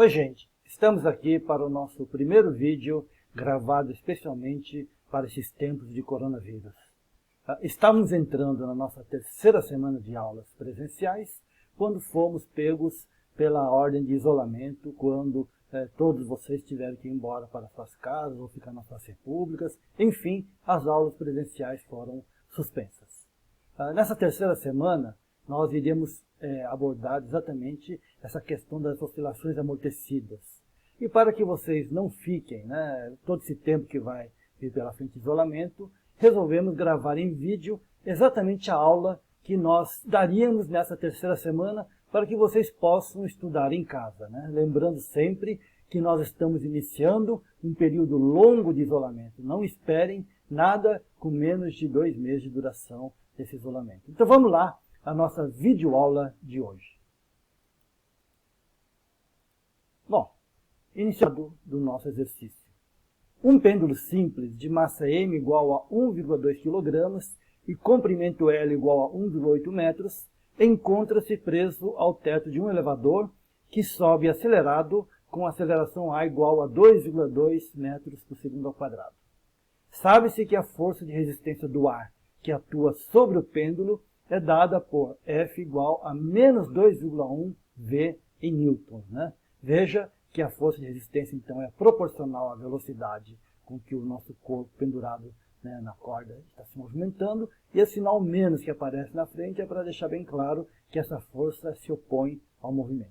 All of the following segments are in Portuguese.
Oi gente, estamos aqui para o nosso primeiro vídeo gravado especialmente para esses tempos de coronavírus. Estamos entrando na nossa terceira semana de aulas presenciais, quando fomos pegos pela ordem de isolamento, quando todos vocês tiveram que ir embora para suas casas ou ficar nas suas repúblicas. Enfim, as aulas presenciais foram suspensas. Nessa terceira semana, nós iremos abordar exatamente essa questão das oscilações amortecidas. E para que vocês não fiquem, todo esse tempo que vai vir pela frente de isolamento, resolvemos gravar em vídeo exatamente a aula que nós daríamos nessa terceira semana para que vocês possam estudar em casa. Lembrando sempre que nós estamos iniciando um período longo de isolamento. Não esperem nada com menos de 2 meses de duração desse isolamento. Então vamos lá, a nossa videoaula de hoje. Bom, iniciado do nosso exercício. Um pêndulo simples de massa m igual a 1,2 kg e comprimento L igual a 1,8 metros encontra-se preso ao teto de um elevador que sobe acelerado com aceleração A igual a 2,2 metros por segundo ao quadrado. Sabe-se que a força de resistência do ar que atua sobre o pêndulo é dada por F igual a menos 2,1 V em newtons. Veja que a força de resistência, então, é proporcional à velocidade com que o nosso corpo pendurado na corda está se movimentando, e esse sinal menos que aparece na frente é para deixar bem claro que essa força se opõe ao movimento.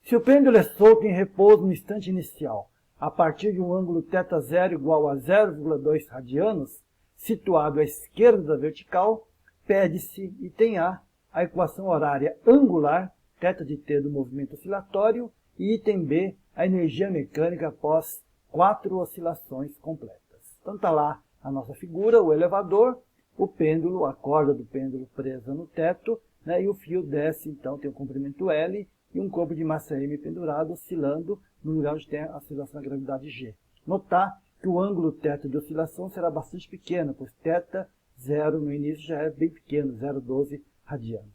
Se o pêndulo é solto em repouso no instante inicial, a partir de um ângulo θ0 igual a 0,2 radianos, situado à esquerda da vertical, pede-se, item A, a equação horária angular, θ de t do movimento oscilatório, e item B, a energia mecânica após 4 oscilações completas. Então está lá a nossa figura, o elevador, o pêndulo, a corda do pêndulo presa no teto, e o fio desce, então tem o comprimento L e um corpo de massa M pendurado, oscilando no lugar onde tem a oscilação da gravidade G. Notar que o ângulo θ de oscilação será bastante pequeno, pois θ0 no início já é bem pequeno, 0,12 radianos.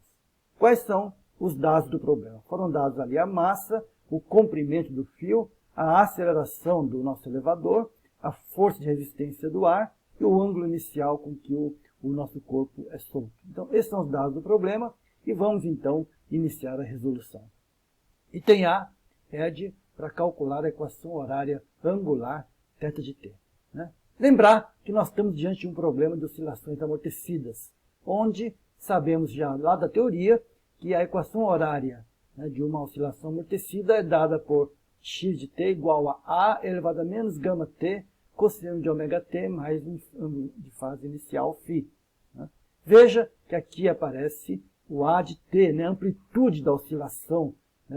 Quais são os dados do problema? Foram dados ali a massa, o comprimento do fio, a aceleração do nosso elevador, a força de resistência do ar e o ângulo inicial com que o nosso corpo é solto. Então, esses são os dados do problema e vamos, então, iniciar a resolução. Item A pede para calcular a equação horária angular θ de t. Lembrar que nós estamos diante de um problema de oscilações amortecidas, onde sabemos já lá da teoria que a equação horária de uma oscilação amortecida é dada por x de t igual a elevado a menos gama t cosseno de ômega t mais um ângulo de fase inicial φ. Veja que aqui aparece o A de t, a amplitude da oscilação.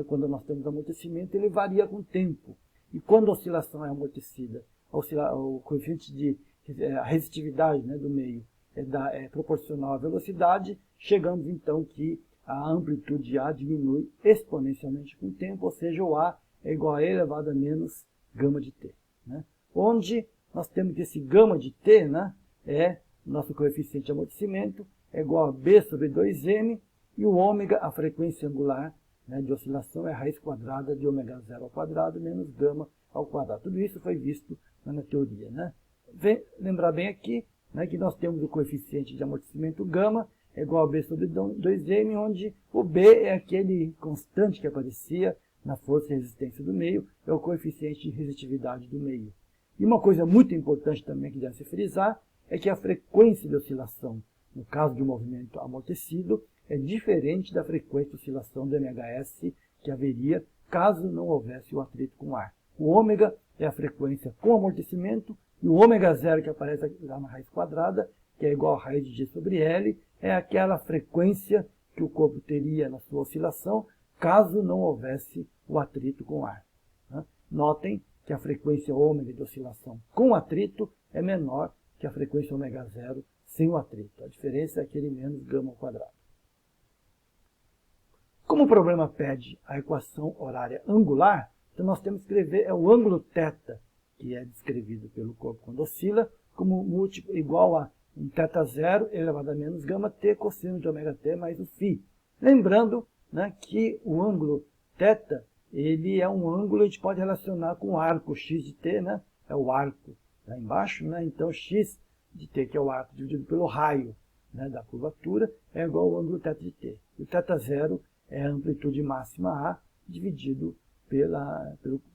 Quando nós temos amortecimento, ele varia com o tempo. E quando a oscilação é amortecida, o coeficiente de a resistividade do meio é proporcional à velocidade, chegamos então que a amplitude A diminui exponencialmente com o tempo, ou seja, o A é igual a E elevado a menos gama de t. Onde nós temos que esse gama de t é nosso coeficiente de amortecimento, é igual a B sobre 2m, e o ômega, a frequência angular de oscilação, é a raiz quadrada de ômega 0 ao quadrado menos gama ao quadrado. Tudo isso foi visto na teoria. Lembrar bem aqui que nós temos o coeficiente de amortecimento gama, é igual a B sobre 2m, onde o B é aquele constante que aparecia na força e resistência do meio, é o coeficiente de resistividade do meio. E uma coisa muito importante também que deve se frisar é que a frequência de oscilação, no caso de um movimento amortecido, é diferente da frequência de oscilação do MHS que haveria caso não houvesse o atrito com o ar. O ômega é a frequência com amortecimento, e o ômega 0 que aparece lá na raiz quadrada, que é igual a raiz de G sobre L, é aquela frequência que o corpo teria na sua oscilação, caso não houvesse o atrito com o ar. Notem que a frequência ômega de oscilação com atrito é menor que a frequência ômega 0 sem o atrito. A diferença é aquele menos gama ao quadrado. Como o problema pede a equação horária angular, então nós temos que escrever o ângulo θ, que é descrevido pelo corpo quando oscila, como múltiplo igual a um θ0 elevado a menos gama t cosseno de ômega t mais o φ. Lembrando que o ângulo θ ele é um ângulo, a gente pode relacionar com o arco x de t, né? É o arco lá embaixo, né? Então x de t, que é o arco dividido pelo raio, né, da curvatura, é igual ao ângulo θ de t. O θ0 é a amplitude máxima A dividido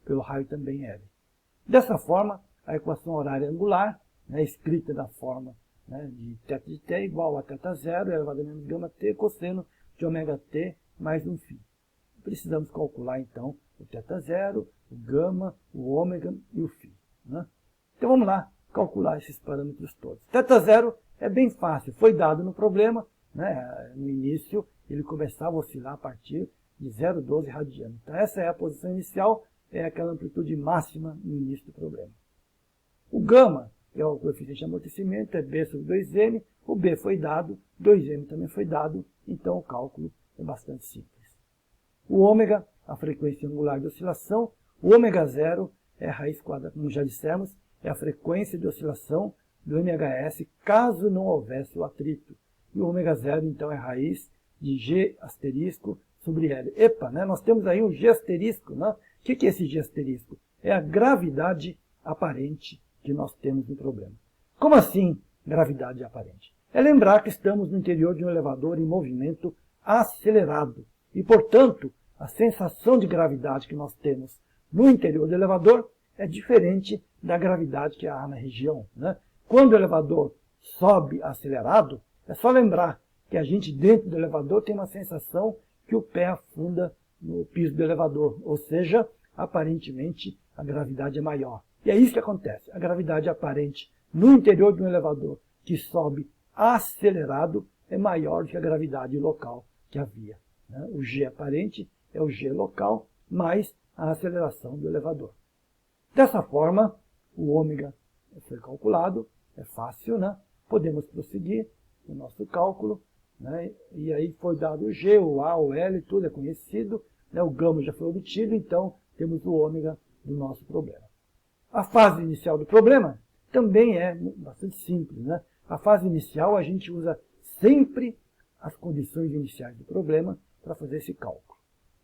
pelo raio também L. Dessa forma, a equação horária angular, né, escrita da forma, né, de θ de t igual a θ0 elevado a menos gama t cosseno de ômega t mais um φ. Precisamos calcular, então, o θ0, o gama, o ômega e o φ. Né? Então, vamos lá calcular esses parâmetros todos. θ0 é bem fácil, foi dado no problema, né? No início ele começava a oscilar a partir de 0,12 radiano. Então, essa é a posição inicial, é aquela amplitude máxima no início do problema. O gama é o coeficiente de amortecimento, é B sobre 2m, o B foi dado, 2m também foi dado, então o cálculo é bastante simples. O ômega, a frequência angular de oscilação, o ômega 0 é a raiz quadrada, como já dissemos, é a frequência de oscilação do MHS caso não houvesse o atrito. E o ômega 0, então, é a raiz de G asterisco sobre L. Epa, né? Nós temos aí um G asterisco. Né? O que é esse G asterisco? É a gravidade aparente que nós temos no problema. Como assim gravidade aparente? É lembrar que estamos no interior de um elevador em movimento acelerado. E, portanto, a sensação de gravidade que nós temos no interior do elevador é diferente da gravidade que há na região. Né? Quando o elevador sobe acelerado, é só lembrar que a gente dentro do elevador tem uma sensação que o pé afunda no piso do elevador, ou seja, aparentemente a gravidade é maior. E é isso que acontece, a gravidade aparente no interior de um elevador que sobe acelerado é maior do que a gravidade local que havia. Né? O G aparente é o G local mais a aceleração do elevador. Dessa forma, o ômega foi calculado, é fácil, né? Podemos prosseguir no nosso cálculo, né? E aí foi dado o G, o A, o L, tudo é conhecido, né? O gama já foi obtido, então temos o ômega do nosso problema. A fase inicial do problema também é bastante simples, né? A fase inicial a gente usa sempre as condições iniciais do problema para fazer esse cálculo.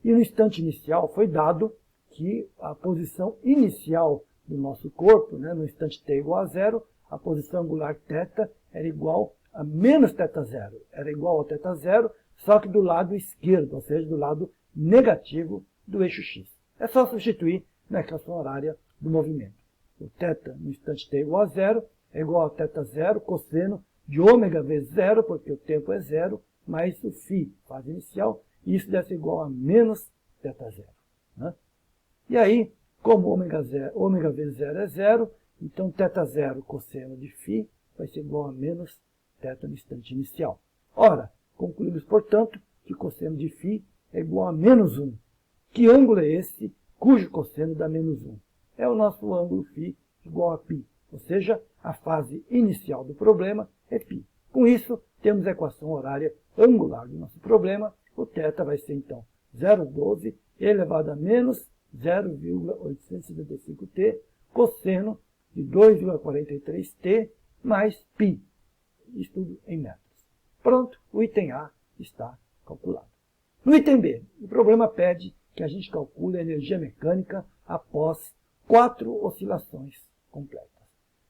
E no instante inicial foi dado que a posição inicial do nosso corpo, né, no instante t igual a zero, a posição angular θ era igual a menos θ0. Era igual ao θ0, só que do lado esquerdo, ou seja, do lado negativo do eixo x. É só substituir na equação horária do movimento. O θ no instante t igual a zero é igual a θ0 cosseno de ômega vezes zero, porque o tempo é zero, mais o φ, fase inicial, e isso deve ser igual a menos θ0. Né? E aí, como ômega vezes zero é zero, então θ0 cosseno de φ vai ser igual a menos θ no instante inicial. Ora, concluímos, portanto, que cosseno de φ é igual a menos 1. Que ângulo é esse cujo cosseno dá menos 1? É o nosso ângulo φ igual a π, ou seja, a fase inicial do problema é π. Com isso, temos a equação horária angular do nosso problema. O θ vai ser, então, 0,12 elevado a menos 0,875t cosseno de 2,43t mais π. Isso tudo em metros. Pronto, o item A está calculado. No item B, o problema pede que a gente calcule a energia mecânica após 4 oscilações completas.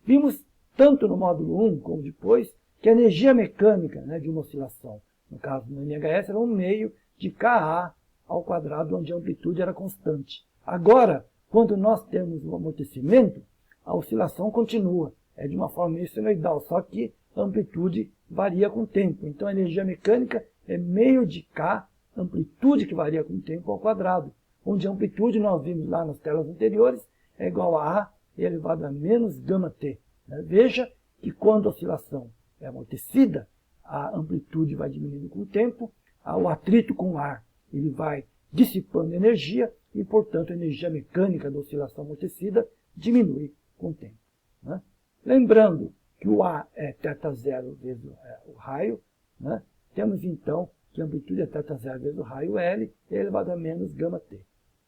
Vimos, tanto no módulo 1 como depois, que a energia mecânica, né, de uma oscilação, no caso do MHS, era um meio de Ka ao quadrado, onde a amplitude era constante. Agora, quando nós temos o amortecimento, a oscilação continua. É de uma forma meio senoidal, só que a amplitude varia com o tempo. Então, a energia mecânica é meio de K, amplitude que varia com o tempo ao quadrado. Onde a amplitude, nós vimos lá nas telas anteriores, é igual a A elevado a menos gama t. Veja que quando a oscilação é amortecida, a amplitude vai diminuindo com o tempo, o atrito com o ar ele vai dissipando energia e, portanto, a energia mecânica da oscilação amortecida diminui com o tempo. Né? Lembrando que o A é θ0 vezes o raio, né? Temos então que a amplitude é θ0 vezes o raio L elevado a menos gama t.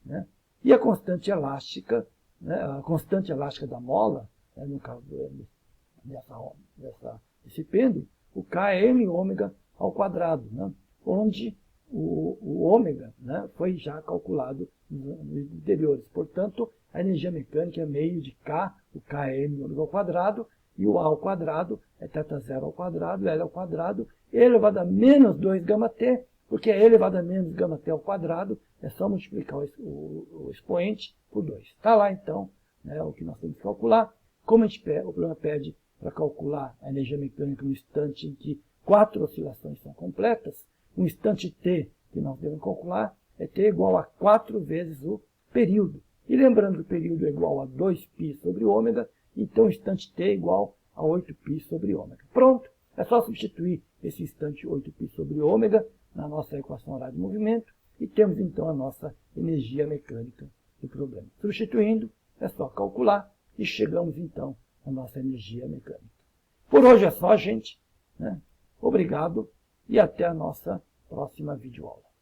Né? E a constante elástica, né? A constante elástica da mola, né? No caso desse pêndulo, o K é m ômega ao quadrado, né? Onde o ômega, né, foi já calculado nos anteriores. Portanto, a energia mecânica é meio de K, o K é m ao quadrado, e o A ao quadrado é θ0 ao quadrado, L ao quadrado, elevado a menos 2 γt, porque é elevado a menos γt ao quadrado, é só multiplicar o expoente por 2. Está lá, então, né, o que nós temos que calcular. Como o problema pede para calcular a energia mecânica no instante em que 4 oscilações são completas, o instante t que nós devemos calcular é t igual a 4 vezes o período. E lembrando que o período é igual a 2π sobre ômega, então o instante t é igual a 8π sobre ômega. Pronto, é só substituir esse instante 8π sobre ômega na nossa equação horária de movimento e temos então a nossa energia mecânica do problema. Substituindo, é só calcular e chegamos então à nossa energia mecânica. Por hoje é só, gente, né? Obrigado e até a nossa próxima videoaula.